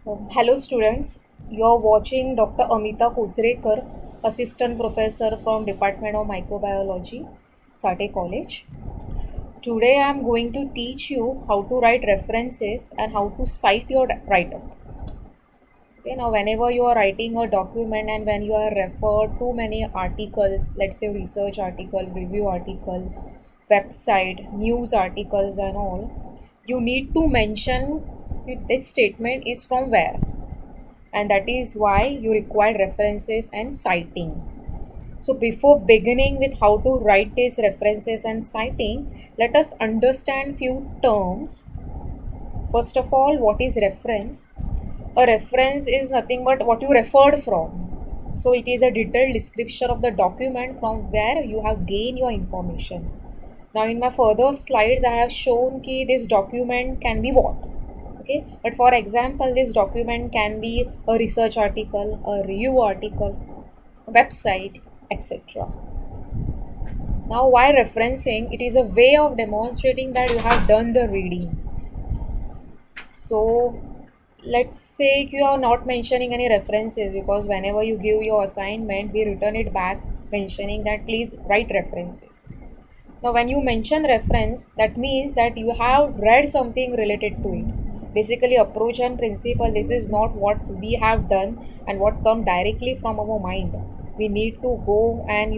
Hello students, you are watching Dr. Amita Kochrekar, Assistant Professor from Department of Microbiology, Sate College. Today I am going to teach you how to write references and how to cite your write-up. Okay, now whenever you are writing a document and when you are referred to many articles, let's say research article, review article, website, news articles and all, you need to mention this statement is from where, and that is why you require references and citing. So before beginning with how to write these references and citing, let us understand few terms. First of all, what is reference? A reference is nothing but what you referred from. So it is a detailed description of the document from where you have gained your information. Now in my further slides, I have shown that this document can be what? Okay, but for example, this document can be a research article, a review article, a website, etc. Now why referencing? It is a way of demonstrating that you have done the reading. So let's say you are not mentioning any references, because whenever you give your assignment we return it back mentioning that please write references. Now when you mention reference, that means that you have read something related to it. Basically approach and principle, this is not what we have done and what come directly from our mind. We need to go and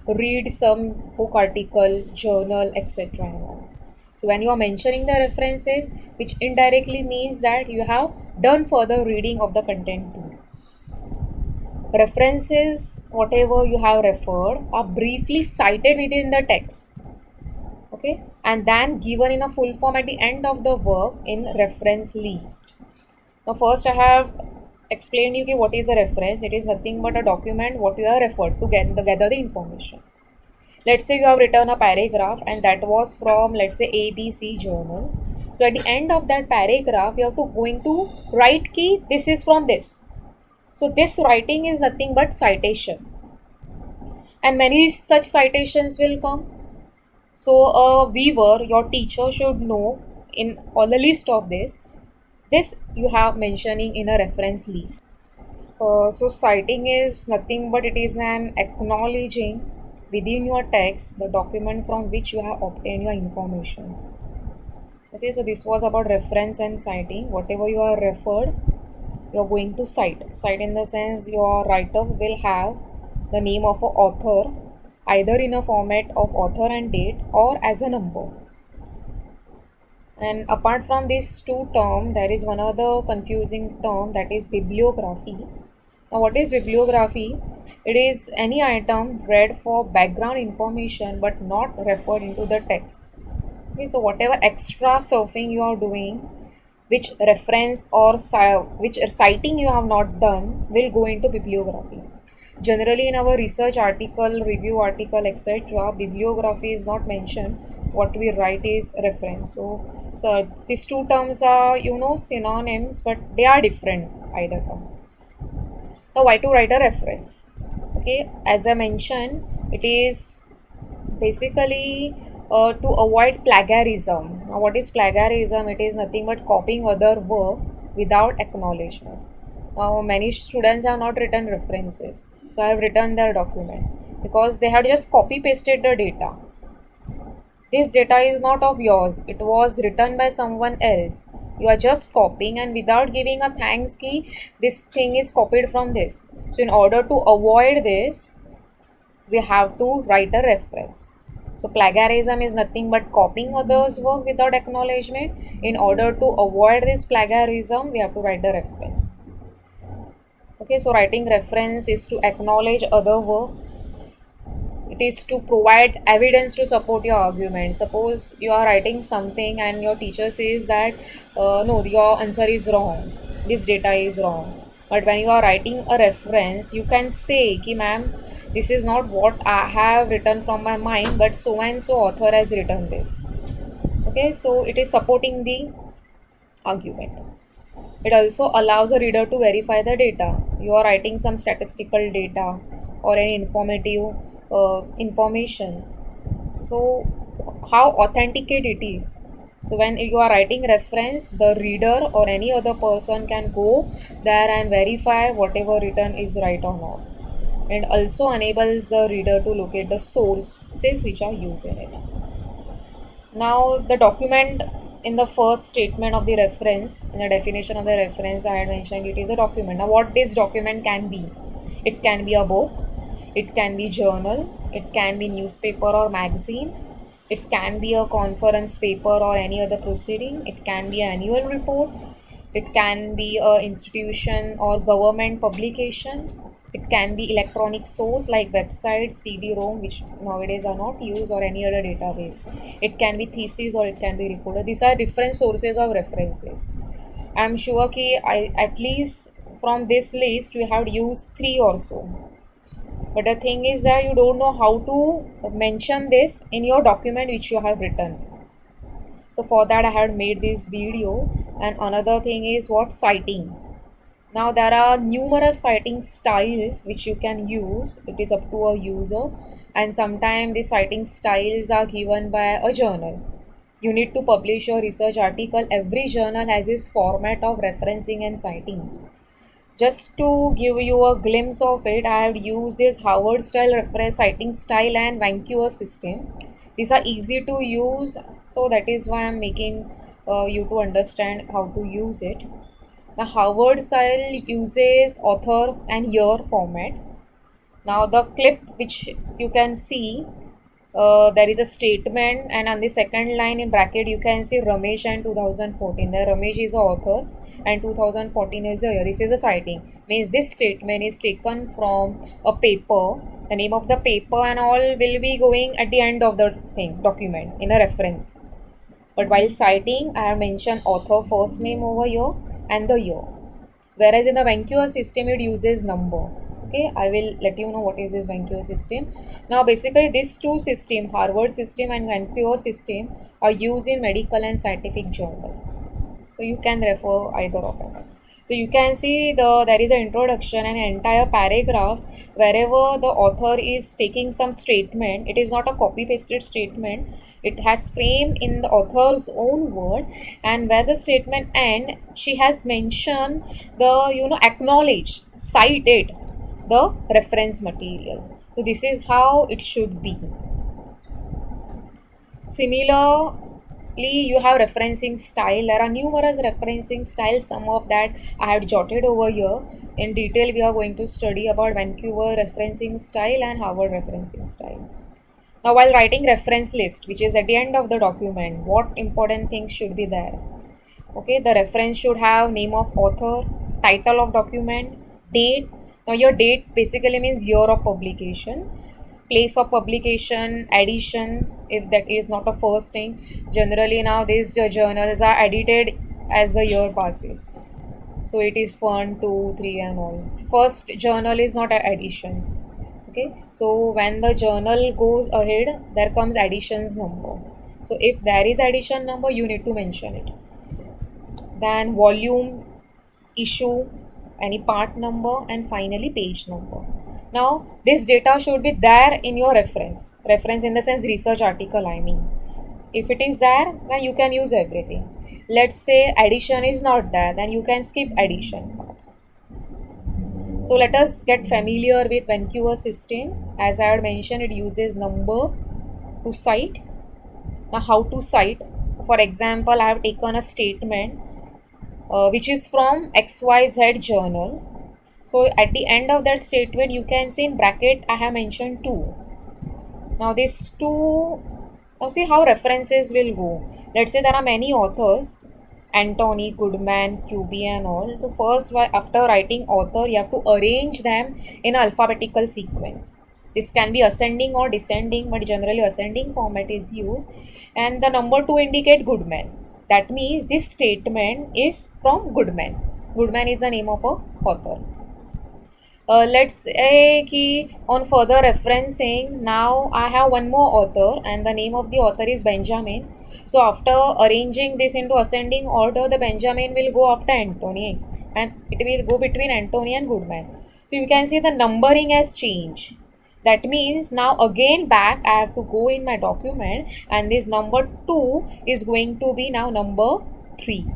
read some book article, journal, etc. So when you are mentioning the references, which indirectly means that you have done further reading of the content too. References, whatever you have referred, are briefly cited within the text. Okay, and then given in a full form at the end of the work in reference list. Now first I have explained you what is a reference. It is nothing but a document what you have referred to gather the information. Let's say you have written a paragraph and that was from, let's say, ABC journal. So at the end of that paragraph you have to going to write key this is from this. So this writing is nothing but citation, and many such citations will come. So a viewer, your teacher should know in all the list of this you have mentioning in a reference list. So citing is nothing but it is an acknowledging within your text the document from which you have obtained your information. Okay, so this was about reference and citing. Whatever you are referred, you are going to cite. Cite in the sense your write-up will have the name of an author either in a format of author and date or as a number. And apart from these two terms, there is one other confusing term, that is bibliography. Now what is bibliography? It is any item read for background information but not referred into the text. Okay, so whatever extra surfing you are doing, which reference or which citing you have not done, will go into bibliography. Generally in our research article, review article, etc., bibliography is not mentioned. What we write is reference. So these two terms are synonyms, but they are different either term. Now why to write a reference? Okay, as I mentioned, it is basically to avoid plagiarism. Now what is plagiarism? It is nothing but copying other work without acknowledgement. Now many students have not written references, so I have written their document because they had just copy pasted the data. This data is not of yours, it was written by someone else. You are just copying, and without giving a thanks key, this thing is copied from this. So in order to avoid this, we have to write a reference. So plagiarism is nothing but copying others' work without acknowledgement. In order to avoid this plagiarism, we have to write the reference. Okay, so writing reference is to acknowledge other work. It is to provide evidence to support your argument. Suppose you are writing something and your teacher says that no, your answer is wrong, this data is wrong. But when you are writing a reference, you can say ki ma'am, this is not what I have written from my mind, but so and so author has written this. Okay, so it is supporting the argument. It also allows the reader to verify the data. You are writing some statistical data or any informative information. So, how authenticate it is? So when you are writing reference, the reader or any other person can go there and verify whatever written is right or not, and also enables the reader to locate the sources which are used in it. Now the document, in the first statement of the reference, in the definition of the reference, I had mentioned it is a document. Now what this document can be? It can be a book, it can be journal, it can be newspaper or magazine, it can be a conference paper or any other proceeding, it can be an annual report, it can be a institution or government publication, it can be electronic source like website, CD-ROM, which nowadays are not used, or any other database. It can be thesis or it can be reporter. These are different sources of references. I'm sure कि I at least from this list we have used three or so. But the thing is that you don't know how to mention this in your document which you have written. So for that I had made this video. And another thing is what? Citing. Now there are numerous citing styles which you can use. It is up to a user, and sometimes the citing styles are given by a journal. You need to publish your research article. Every journal has its format of referencing and citing. Just to give you a glimpse of it, I have used this Harvard style reference citing style and Vancouver system. These are easy to use, so that is why I am making you to understand how to use it. The Harvard style uses author and year format. Now the clip which you can see, there is a statement, and on the second line in bracket you can see Ramesh and 2014. The Ramesh is the author and 2014 is the year. This is a citing. Means this statement is taken from a paper. The name of the paper and all will be going at the end of the thing document in a reference. But while citing, I have mentioned author first name over here and the year. Whereas in the Vancouver system, it uses number. Okay, I will let you know what is this Vancouver system. Now, basically, these two systems, Harvard system and Vancouver system, are used in medical and scientific journal. So you can refer either of them. So you can see there is an introduction and an entire paragraph. Wherever the author is taking some statement, it is not a copy pasted statement. It has frame in the author's own word, and where the statement end, she has mentioned the acknowledge, cite it, the reference material. So this is how it should be. Similarly, you have referencing style. There are numerous referencing styles. Some of that I have jotted over here. In detail, we are going to study about Vancouver referencing style and Harvard referencing style. Now, while writing reference list, which is at the end of the document, what important things should be there? Okay, the reference should have name of author, title of document, date. Now, your date basically means year of publication, place of publication, edition, if that is not a first thing. Generally now these journals are edited as the year passes, so it is 1, 2, 3 and all. First journal is not an edition. Okay, so when the journal goes ahead, there comes editions number. So if there is edition number, you need to mention it. Then volume, issue, any part number, and finally page number. Now this data should be there in your reference in the sense research article, I mean. If it is there, then you can use everything. Let's say addition is not there, then you can skip addition part. So let us get familiar with Vancouver system. As I had mentioned, it uses number to cite. Now how to cite? For example, I have taken a statement which is from XYZ journal. So at the end of that statement, you can see in bracket I have mentioned 2. Now these 2, now see how references will go. Let's say there are many authors, Anthony, Goodman, QB and all. So first, after writing author, you have to arrange them in alphabetical sequence. This can be ascending or descending, but generally ascending format is used. And the number 2 indicate Goodman. That means this statement is from Goodman. Goodman is the name of a author. Let's say on further referencing, now I have one more author and the name of the author is Benjamin. So after arranging this into ascending order, the Benjamin will go after Anthony and it will go between Anthony and Goodman. So you can see the numbering has changed. That means now again back I have to go in my document, and this number 2 is going to be now number 3.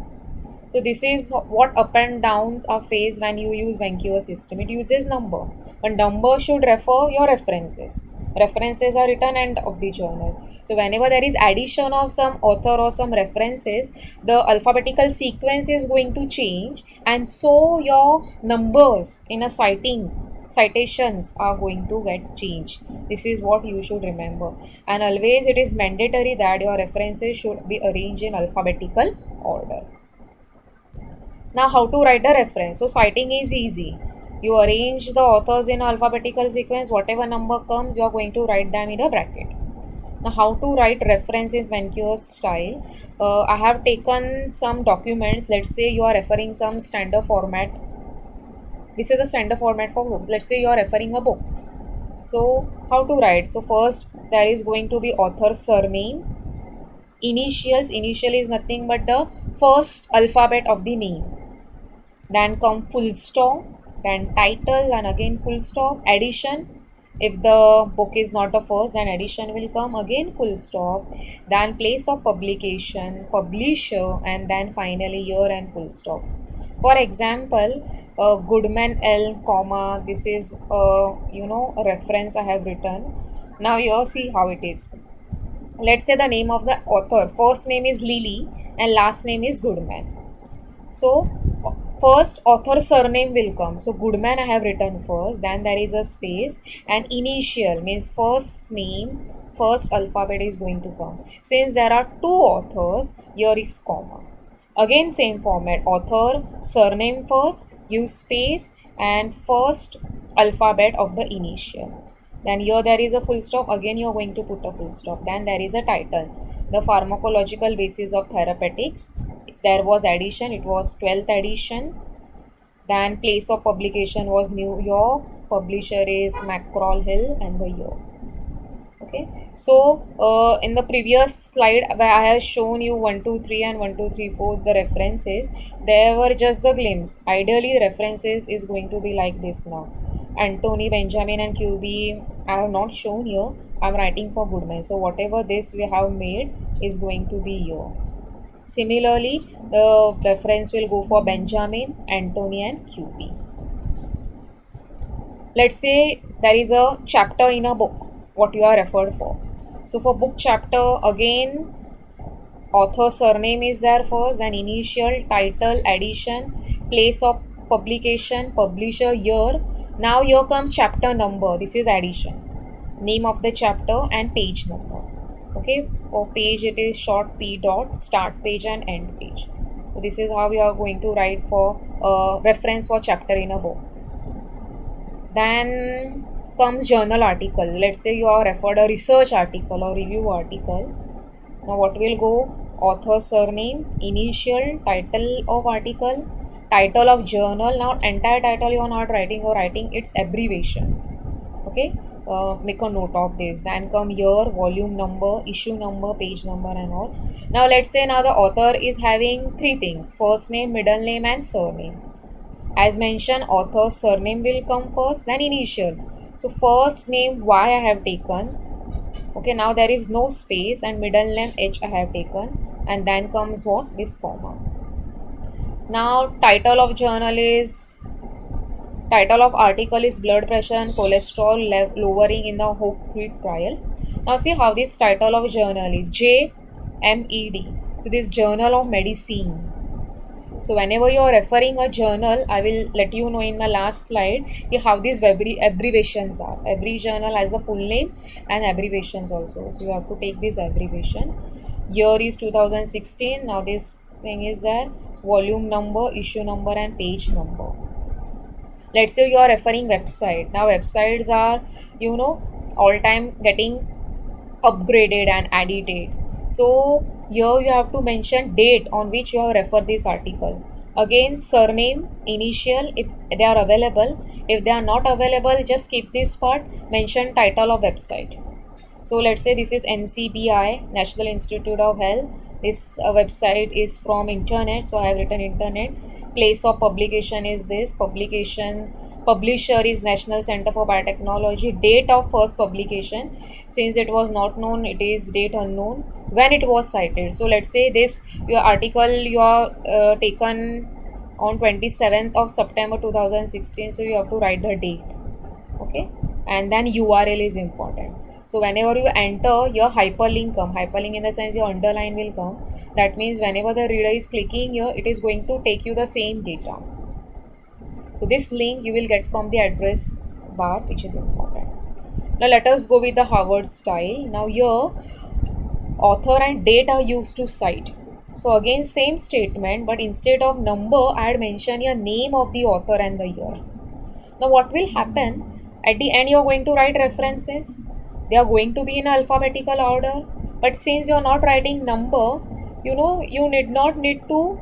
So this is what up and downs are faced when you use Venn system. It uses number. But number should refer your references. References are written end of the journal. So whenever there is addition of some author or some references, the alphabetical sequence is going to change, and so your numbers in a citations are going to get changed. This is what you should remember. And always it is mandatory that your references should be arranged in alphabetical order. Now, how to write a reference? So, citing is easy. You arrange the authors in alphabetical sequence. Whatever number comes, you are going to write them in a bracket. Now, how to write references Venn style? I have taken some documents. Let's say you are referring some standard format. This is a standard format for book. Let's say you are referring a book. So, how to write? So, first there is going to be author's surname. Initials. Initial is nothing but the first alphabet of the name. Then come full stop, then title, and again full stop, addition. If the book is not the first, then addition will come, again full stop, then place of publication, publisher, and then finally year and full stop. For example, Goodman L, comma, this is a reference I have written. Now you see how it is. Let's say the name of the author, first name is Lily and last name is Goodman. So first author surname will come. So Goodman I have written first, then there is a space, and initial means first name, first alphabet is going to come. Since there are two authors, here is comma. Again same format, author surname first, use space and first alphabet of the initial. Then here there is a full stop, again you are going to put a full stop. Then there is a title, the pharmacological basis of therapeutics. There was addition, it was 12th edition. Then place of publication was New York, publisher is McGraw Hill, and the year. Okay, so in the previous slide where I have shown you 1 2 3 and 1 2 3 4 the references, there were just the glimpse. Ideally references is going to be like this now. Anthony, Benjamin, and QB I have not shown here. I am writing for Goodman. So whatever this we have made is going to be here. Similarly, the reference will go for Benjamin, Anthony, and QB. Let's say there is a chapter in a book, what you are referred for. So for book chapter, again, author surname is there first, then initial, title, addition, place of publication, publisher, year. Now here comes chapter number. This is addition. Name of the chapter and page number. Okay, for page it is short p dot, start page and end page. So this is how we are going to write for reference for chapter in a book. Then comes journal article. Let's say you are referred a research article or review article. Now what will go? Author surname, initial, title of article, title of journal. Now entire title you are not writing, you are writing its abbreviation. Okay, make a note of this. Then come year, volume number, issue number, page number, and all. Now let's say now the author is having three things: first name, middle name, and surname. As mentioned, author's surname will come first, then initial. So first name Y I have taken. Okay, now there is no space, and middle name H I have taken, and then comes what? This comma. Now title of journal is, title of article is blood pressure and cholesterol lowering in the Hope Creek trial. Now see how this title of journal is JMED. So this journal of medicine. So whenever you are referring a journal, I will let you know in the last slide how these abbreviations are. Every journal has the full name and abbreviations also. So you have to take this abbreviation. Year is 2016. Now this thing is there. Volume number, issue number, and page number. Let's say you are referring website. Now websites are, all time getting upgraded and edited. So here you have to mention date on which you have referred this article. Again, surname, initial if they are available. If they are not available, just skip this part. Mention title of website. So let's say this is NCBI, National Institute of Health. This website is from internet, so I have written internet. Place of publication is this, publication Publisher is National Center for Biotechnology. Date of first publication, since it was not known, it is date unknown. When it was cited. So let's say this your article you are taken on 27th of September 2016. So you have to write the date. Okay, and then URL is important. So whenever you enter, your hyperlink in the sense your underline will come. That means whenever the reader is clicking here, it is going to take you the same data. So this link you will get from the address bar, which is important. Now let us go with the Harvard style. Now here author and date are used to cite. So again same statement, but instead of number I had mentioned your name of the author and the year. Now what will happen? At the end you are going to write references. They are going to be in alphabetical order. But since you are not writing number, you need to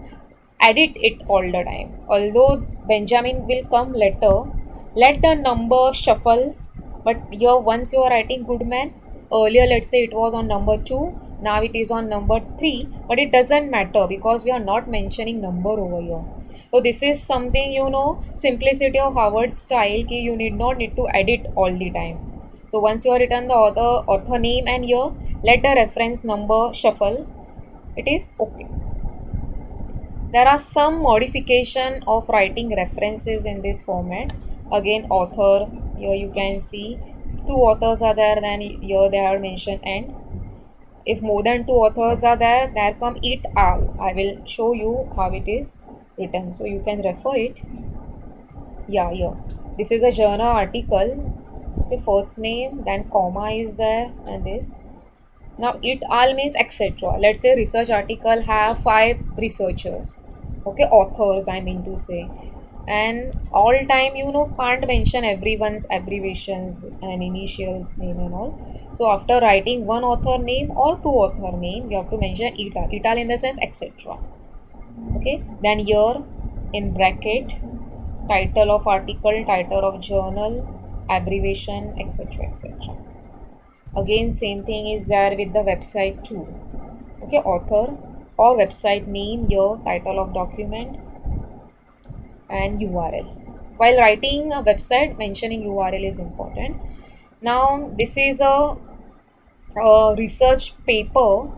edit it all the time. Although Benjamin will come later, let the number shuffles. But here once you are writing Goodman, earlier let's say it was on number 2, now it is on number 3, but it doesn't matter because we are not mentioning number over here. So this is something simplicity of Harvard style ki you need to edit all the time. So once you have written the author name and year, let the reference number shuffle. It is okay. There are some modification of writing references in this format. Again author, here you can see 2 authors are there, then here they have mentioned and if more than 2 authors are there come it al. I will show you how it is written, so you can refer it. Yeah, here this is a journal article. Okay, first name, then comma is there, and this. Now it all means etc. Let's say research article have 5 researchers, okay, authors I mean to say, and all time can't mention everyone's abbreviations and initials name and all. So after writing one author name or 2 author name, you have to mention it all in the sense etc. Okay, then year in bracket, title of article, title of journal, abbreviation, etc, etc. Again same thing is there with the website too. Okay, author or website name, year, title of document, and URL. While writing a website, mentioning URL is important. Now this is a research paper.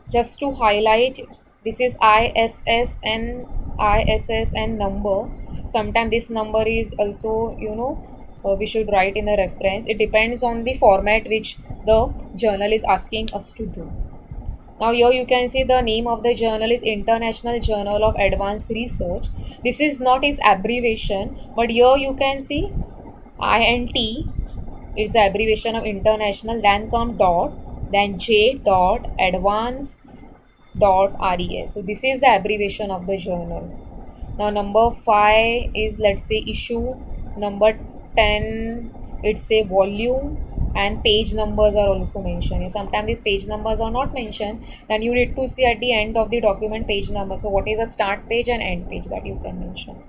Just to highlight, this is ISSN number. Sometimes this number is also we should write in a reference. It depends on the format which the journal is asking us to do. Now here you can see the name of the journal is International Journal of Advanced Research. This is not its abbreviation, but here you can see INT. It's the abbreviation of international. Then come dot, then J dot advanced dot res. So this is the abbreviation of the journal. Now number 5 is, let's say, issue. Number 10, it's a volume, and page numbers are also mentioned. Sometimes these page numbers are not mentioned, then you need to see at the end of the document page number. So what is a start page and end page, that you can mention.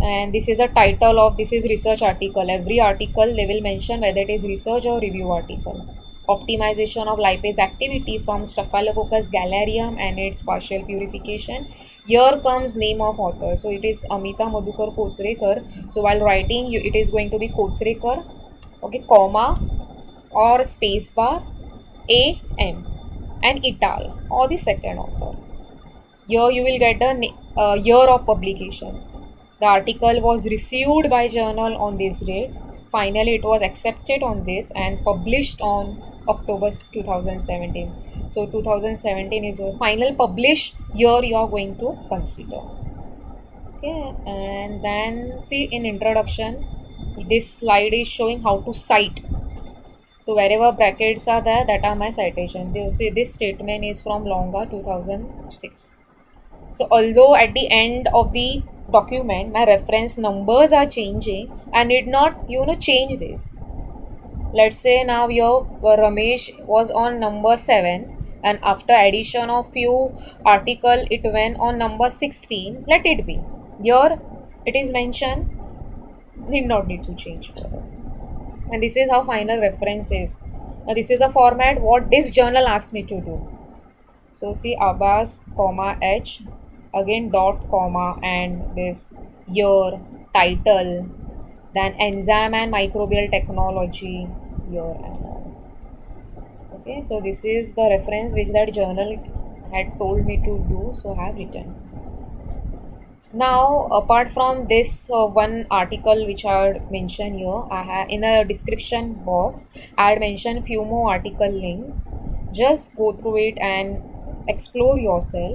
And this is a title of, this is research article. Every article they will mention whether it is research or review article. Optimization of lipase activity from Staphylococcus gallerium and its partial purification. Here comes name of author. So it is Amita Madhukar Kochrekar. So while writing, it is going to be Kochrekar, okay, comma or space bar, AM, and et al, or the second author. Here you will get the year of publication. The article was received by journal on this date. Finally, it was accepted on this and published on October 2017. So 2017 is your final published year you are going to consider. Okay, and then see in introduction, this slide is showing how to cite. So wherever brackets are there, that are my citation. They see this statement is from Longa 2006. So although at the end of the document my reference numbers are changing, I need not change this. Let's say now your Ramesh was on number 7, and after addition of few article it went on number 16. Let it be. Here it is mentioned, need not need to change further. And this is how final reference is. Now this is the format what this journal asks me to do. So see Abbas, comma H, again dot, comma, and this year, title, then enzyme and microbial technology here and all. Okay, so this is the reference which that journal had told me to do, so I have written. Now, apart from this one article which I had mentioned here, I have in a description box, I had mentioned few more article links. Just go through it and explore yourself.